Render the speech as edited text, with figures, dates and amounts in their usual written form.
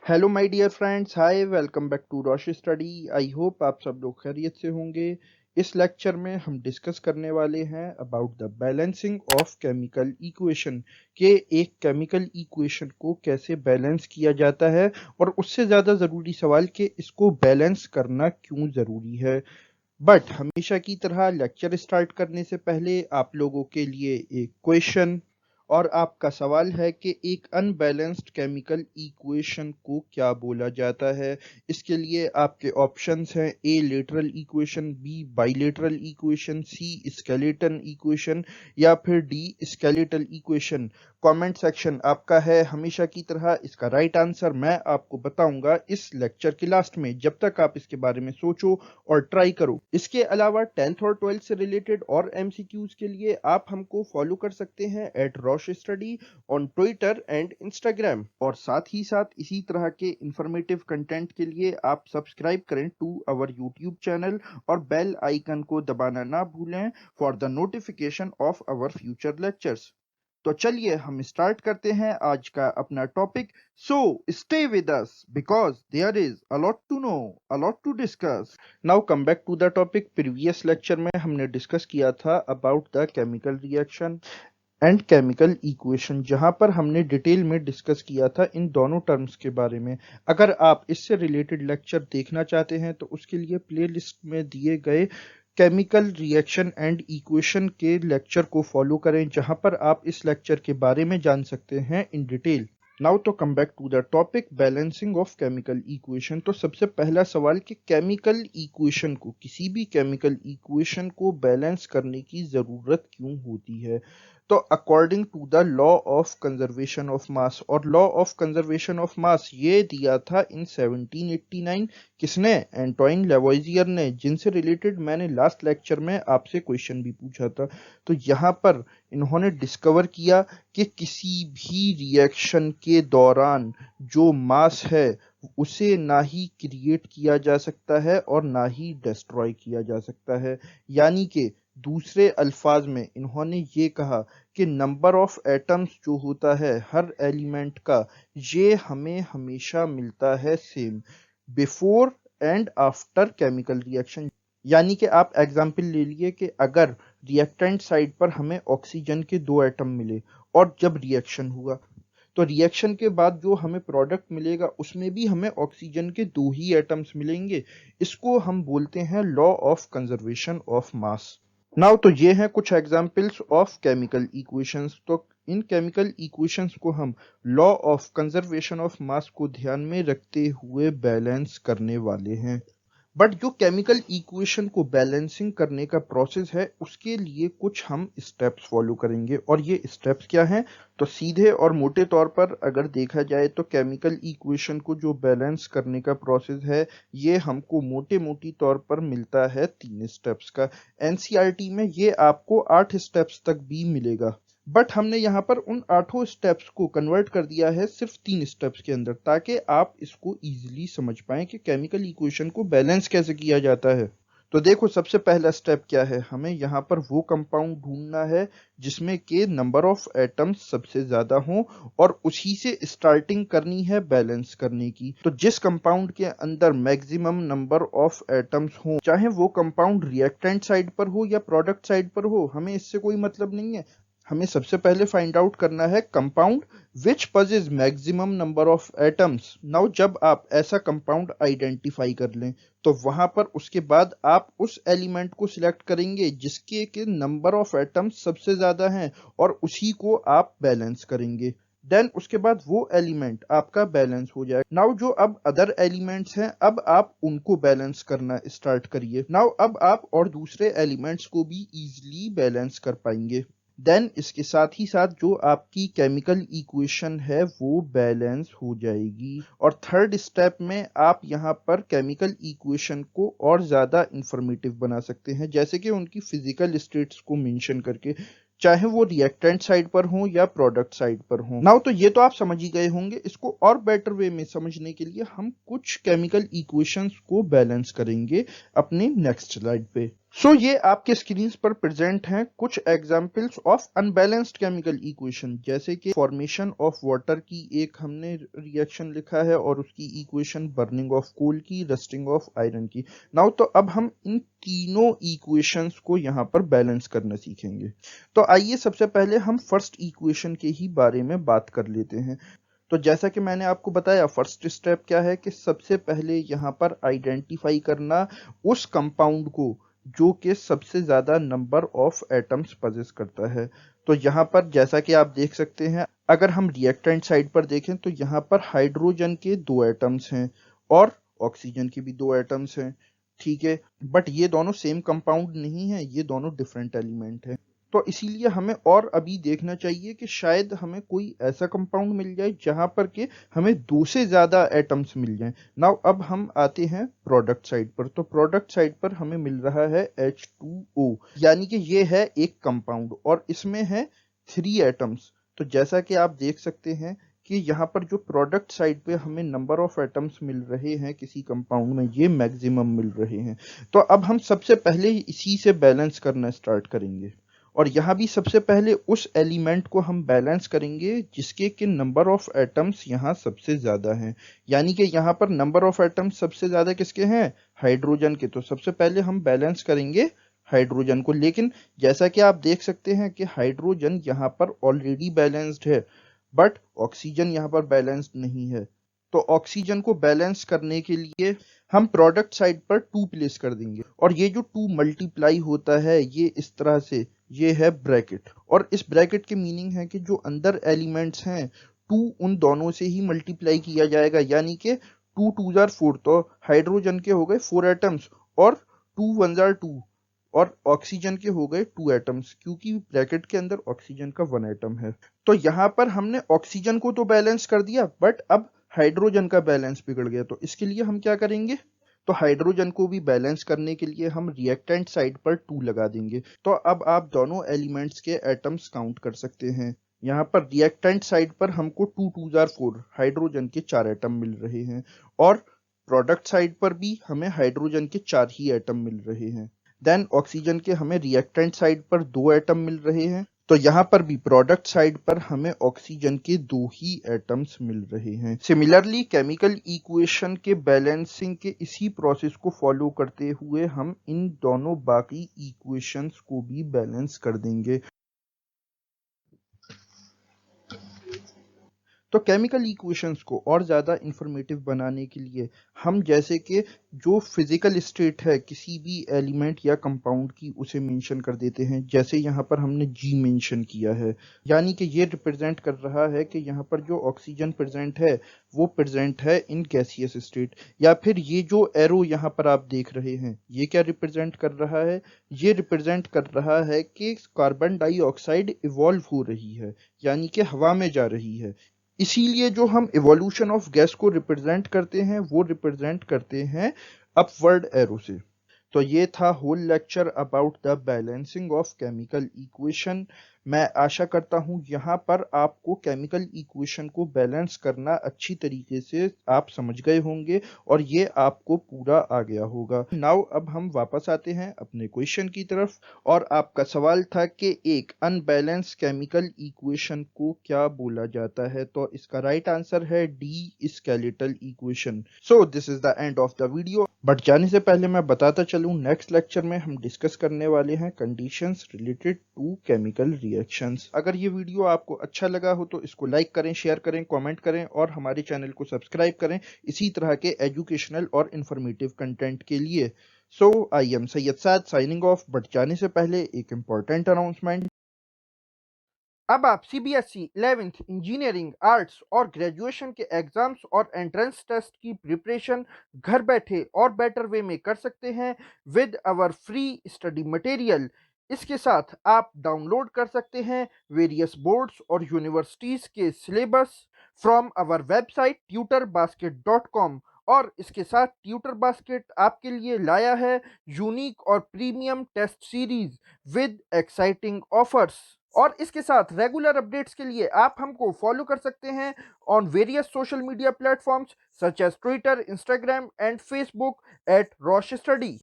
Hello my dear friends, hi, welcome back to Roshi study. I hope आप सब लोग खैरियत से होंगे। इस लेक्चर में हम डिस्कस करने वाले हैं about the balancing of chemical equation के एक केमिकल इक्वेशन को कैसे बैलेंस किया जाता है, और उससे ज़्यादा ज़रूरी सवाल कि इसको बैलेंस करना क्यों ज़रूरी है। बट हमेशा की तरह लेक्चर स्टार्ट करने से पहले आप लोगों के लिए एक क्वेश्चन और आपका सवाल है कि एक अनबैलेंस्ड केमिकल इक्वेशन को क्या बोला जाता है। इसके लिए आपके ऑप्शंस हैं A lateral equation, B bilateral equation, C skeleton equation या फिर D skeletal equation. Comment section आपका है। हमेशा की तरह इसका राइट आंसर मैं आपको बताऊंगा इस लेक्चर के लास्ट में, जब तक आप इसके बारे में सोचो और ट्राई करो। इसके अलावा 10th और 12th से रिलेटेड और एमसीक्यूज के लिए आप हमको फॉलो कर सकते हैं at Rosh study on Twitter and Instagram, और साथ ही साथ इसी तरह के इंफॉर्मेटिव कंटेंट के लिए आप सब्सक्राइब करें टू अवर यूट्यूब चैनल और बेल आइकन को दबाना ना भूलें for the notification of our future lectures. तो चलिए हम स्टार्ट करते हैं आज का अपना topic. So stay with us because there is a lot to know, a lot to discuss. Now come back to the topic. Previous lecture में हमने डिस्कस किया था about the chemical reaction and chemical equation, जहां पर हमने detail में discuss किया था इन दोनों टर्म्स के बारे में। अगर आप इससे रिलेटेड लेक्चर देखना चाहते हैं तो उसके लिए प्लेलिस्ट में दिए गए केमिकल रिएक्शन एंड इक्वेशन के लेक्चर को फॉलो करें, जहां पर आप इस लेक्चर के बारे में जान सकते हैं इन डिटेल। नाउ तो come back to the topic balancing of chemical equation. तो सबसे पहला सवाल कि केमिकल इक्वेशन को, किसी भी केमिकल इक्वेशन को बैलेंस करने की जरूरत क्यों होती है। तो according to the law of conservation of mass, और law of conservation of mass ये दिया था इन 1789। किसने? एंटोइन लेवोइजियर ने, जिनसे रिलेटेड मैंने लास्ट लेक्चर में आपसे क्वेश्चन भी पूछा था। तो यहाँ पर इन्होंने डिस्कवर किया कि किसी भी रिएक्शन के दौरान जो मास है उसे ना ही क्रिएट किया जा सकता है और ना ही डिस्ट्रॉय किया जा सकता है। यानी कि दूसरे अल्फाज में इन्होंने ये कहा कि नंबर ऑफ एटम्स जो होता है हर एलिमेंट का, ये हमें हमेशा मिलता है same before and after chemical reaction. यानी कि आप एग्जाम्पल ले लिए कि अगर रिएक्टेंट साइड पर हमें ऑक्सीजन के 2 एटम मिले और जब रिएक्शन हुआ तो रिएक्शन के बाद जो हमें प्रोडक्ट मिलेगा उसमें भी हमें ऑक्सीजन के 2 ही एटम्स मिलेंगे। इसको हम बोलते हैं law of conservation of mass. Now तो ये हैं कुछ एग्जांपल्स ऑफ केमिकल इक्वेशंस। तो इन केमिकल इक्वेशंस को हम लॉ ऑफ कंजर्वेशन ऑफ मास को ध्यान में रखते हुए बैलेंस करने वाले हैं। बट जो केमिकल इक्वेशन को बैलेंसिंग करने का प्रोसेस है उसके लिए कुछ हम स्टेप्स फॉलो करेंगे, और ये स्टेप्स क्या हैं? तो सीधे और मोटे तौर पर अगर देखा जाए तो केमिकल इक्वेशन को जो बैलेंस करने का प्रोसेस है ये हमको मोटे मोटी तौर पर मिलता है 3 स्टेप्स का। एनसीईआरटी में ये आपको 8 स्टेप्स तक भी मिलेगा, बट हमने यहाँ पर उन 8 स्टेप्स को कन्वर्ट कर दिया है सिर्फ 3 स्टेप्स के अंदर, ताकि आप इसको इजीली समझ पाएं कि केमिकल इक्वेशन को बैलेंस कैसे किया जाता है। तो देखो, सबसे पहला स्टेप क्या है? हमें यहाँ पर वो कंपाउंड ढूंढना है जिसमें के नंबर ऑफ एटम्स सबसे ज्यादा हों और उसी से स्टार्टिंग करनी है बैलेंस करने की। तो जिस कंपाउंड के अंदर मैक्सिमम नंबर ऑफ एटम्स हो, चाहे वो कंपाउंड रिएक्टेंट साइड पर हो या प्रोडक्ट साइड पर हो, हमें इससे कोई मतलब नहीं है। हमें सबसे पहले फाइंड आउट करना है compound which पजेज maximum number of atoms. Now जब आप ऐसा कंपाउंड आइडेंटिफाई कर लें तो वहां पर उसके बाद आप उस एलिमेंट को सिलेक्ट करेंगे जिसके के नंबर ऑफ एटम्स सबसे ज्यादा हैं और उसी को आप बैलेंस करेंगे। देन उसके बाद वो एलिमेंट आपका बैलेंस हो जाएगा। नाउ जो अब अदर एलिमेंट्स हैं, अब आप उनको बैलेंस करना स्टार्ट करिए। नाउ अब आप और दूसरे एलिमेंट्स को भी इजीली बैलेंस कर पाएंगे। देन इसके साथ ही साथ जो आपकी केमिकल इक्वेशन है वो बैलेंस हो जाएगी। और थर्ड स्टेप में आप यहाँ पर केमिकल इक्वेशन को और ज्यादा इंफॉर्मेटिव बना सकते हैं, जैसे कि उनकी फिजिकल स्टेट्स को मेंशन करके, चाहे वो रिएक्टेंट साइड पर हो या प्रोडक्ट साइड पर हो। नाउ तो ये तो आप समझ ही गए होंगे। इसको और बेटर वे में समझने के लिए हम कुछ केमिकल इक्वेशंस को बैलेंस करेंगे अपने नेक्स्ट स्लाइड पे। ये आपके स्क्रीन पर प्रेजेंट हैं कुछ examples of unbalanced chemical equation, जैसे कि फॉर्मेशन ऑफ वाटर की एक हमने रिएक्शन लिखा है और उसकी इक्वेशन बर्निंग ऑफ कोल की, रस्टिंग ऑफ आयरन की। नाउ तो अब हम इन तीनों इक्वेशंस को यहाँ पर बैलेंस करना सीखेंगे। तो आइए सबसे पहले हम फर्स्ट इक्वेशन के ही बारे में बात कर लेते हैं। तो जैसा कि मैंने आपको बताया, फर्स्ट स्टेप क्या है कि सबसे पहले यहाँ पर आइडेंटिफाई करना उस कंपाउंड को जो कि सबसे ज्यादा नंबर ऑफ एटम्स पजेस करता है। तो यहाँ पर जैसा कि आप देख सकते हैं, अगर हम रिएक्टेंट साइड पर देखें तो यहाँ पर हाइड्रोजन के 2 एटम्स हैं और ऑक्सीजन के भी 2 एटम्स हैं। ठीक है, बट ये दोनों सेम कंपाउंड नहीं है, ये दोनों डिफरेंट एलिमेंट हैं। तो इसीलिए हमें और अभी देखना चाहिए कि शायद हमें कोई ऐसा कंपाउंड मिल जाए जहां पर के हमें 2 से ज्यादा एटम्स मिल जाएं। नाउ अब हम आते हैं प्रोडक्ट साइड पर। तो प्रोडक्ट साइड पर हमें मिल रहा है H2O, यानी कि ये है एक कंपाउंड और इसमें है 3 एटम्स। तो जैसा कि आप देख सकते हैं कि यहाँ पर जो प्रोडक्ट साइड पे हमें नंबर ऑफ एटम्स मिल रहे हैं किसी कंपाउंड में, ये मैक्सिमम मिल रहे हैं। तो अब हम सबसे पहले इसी से बैलेंस करना स्टार्ट करेंगे और यहाँ भी सबसे पहले उस एलिमेंट को हम बैलेंस करेंगे जिसके कि नंबर ऑफ एटम्स यहाँ सबसे ज्यादा हैं। यानी कि यहाँ पर नंबर ऑफ एटम्स सबसे ज्यादा किसके हैं? हाइड्रोजन के। तो सबसे पहले हम बैलेंस करेंगे हाइड्रोजन को, लेकिन जैसा कि आप देख सकते हैं कि हाइड्रोजन यहाँ पर ऑलरेडी बैलेंस्ड है, बट ऑक्सीजन यहाँ पर बैलेंस्ड नहीं है। तो ऑक्सीजन को बैलेंस करने के लिए हम प्रोडक्ट साइड पर 2 प्लेस कर देंगे और ये जो 2 मल्टीप्लाई होता है ये इस तरह से, ये है ब्रैकेट। और इस ब्रैकेट के मीनिंग है कि जो अंदर एलिमेंट्स हैं 2 उन दोनों से ही मल्टीप्लाई किया जाएगा, यानी कि 2 2 जार 4। तो हाइड्रोजन के हो गए 4 एटम्स और 2 1 जार 2, और ऑक्सीजन के हो गए 2 एटम्स, क्योंकि ब्रैकेट के अंदर ऑक्सीजन का 1 एटम है। तो यहाँ पर हमने ऑक्सीजन को तो बैलेंस कर दिया, बट अब हाइड्रोजन का बैलेंस बिगड़ गया। तो इसके लिए हम क्या करेंगे? तो हाइड्रोजन को भी बैलेंस करने के लिए हम रिएक्टेंट साइड पर 2 लगा देंगे। तो अब आप दोनों एलिमेंट्स के एटम्स काउंट कर सकते हैं। यहाँ पर रिएक्टेंट साइड पर हमको 2 2 जार 4 हाइड्रोजन के 4 एटम मिल रहे हैं और प्रोडक्ट साइड पर भी हमें हाइड्रोजन के 4 ही एटम मिल रहे हैं। देन ऑक्सीजन के हमें रिएक्टेंट साइड पर 2 एटम मिल रहे हैं। तो यहाँ पर भी प्रोडक्ट साइड पर हमें ऑक्सीजन के 2 ही एटम्स मिल रहे हैं। सिमिलरली केमिकल इक्वेशन के बैलेंसिंग के इसी प्रोसेस को फॉलो करते हुए हम इन दोनों बाकी इक्वेशंस को भी बैलेंस कर देंगे। तो केमिकल इक्वेशंस को और ज़्यादा इंफॉर्मेटिव बनाने के लिए हम जैसे कि जो फिजिकल स्टेट है किसी भी एलिमेंट या कंपाउंड की उसे मेंशन कर देते हैं। जैसे यहाँ पर हमने जी मेंशन किया है, यानी कि ये रिप्रेजेंट कर रहा है कि यहाँ पर जो ऑक्सीजन प्रेजेंट है वो प्रेजेंट है इन गैसियस स्टेट। या फिर ये जो एरो यहाँ पर आप देख रहे हैं ये क्या रिप्रेजेंट कर रहा है? ये रिप्रेजेंट कर रहा है कि कार्बन डाइऑक्साइड इवॉल्व हो रही है, यानी कि हवा में जा रही है। इसीलिए जो हम इवोल्यूशन ऑफ गैस को रिप्रेजेंट करते हैं वो रिप्रेजेंट करते हैं अपवर्ड एरो से। तो ये था whole lecture about the balancing of chemical equation. मैं आशा करता हूँ यहाँ पर आपको केमिकल इक्वेशन को बैलेंस करना अच्छी तरीके से आप समझ गए होंगे और ये आपको पूरा आ गया होगा। नाउ अब हम वापस आते हैं अपने क्वेश्चन की तरफ और आपका सवाल था कि एक अनबैलेंस केमिकल इक्वेशन को क्या बोला जाता है। तो इसका राइट आंसर है D, skeletal equation. So this is the end of the video. But जाने से पहले मैं बताता चलूं, नेक्स्ट लेक्चर में हम डिस्कस करने वाले हैं conditions related to chemical reactions. अगर ये वीडियो आपको अच्छा लगा हो तो इसको लाइक करें, शेयर करें, कमेंट करें और हमारे चैनल को सब्सक्राइब करें इसी तरह के एजुकेशनल और इंफॉर्मेटिव कंटेंट के लिए। So I am Syed Saad signing off. But जाने से पहले एक इम्पॉर्टेंट अनाउंसमेंट। अब आप सीबीएसई 11th इंजीनियरिंग, आर्ट्स और ग्रेजुएशन के एग्जाम्स और एंट्रेंस टेस्ट की प्रिपरेशन घर बैठे और बेटर वे में कर सकते हैं with our free study material. इसके साथ आप डाउनलोड कर सकते हैं वेरियस बोर्ड्स और यूनिवर्सिटीज़ के syllabus from our website tutorbasket.com। और इसके साथ ट्यूटर बास्केट आपके लिए लाया है यूनिक और premium test series with exciting offers. और इसके साथ रेगुलर अपडेट्स के लिए आप हमको फॉलो कर सकते हैं on various social media platforms such as Twitter, Instagram and Facebook at Rosh study.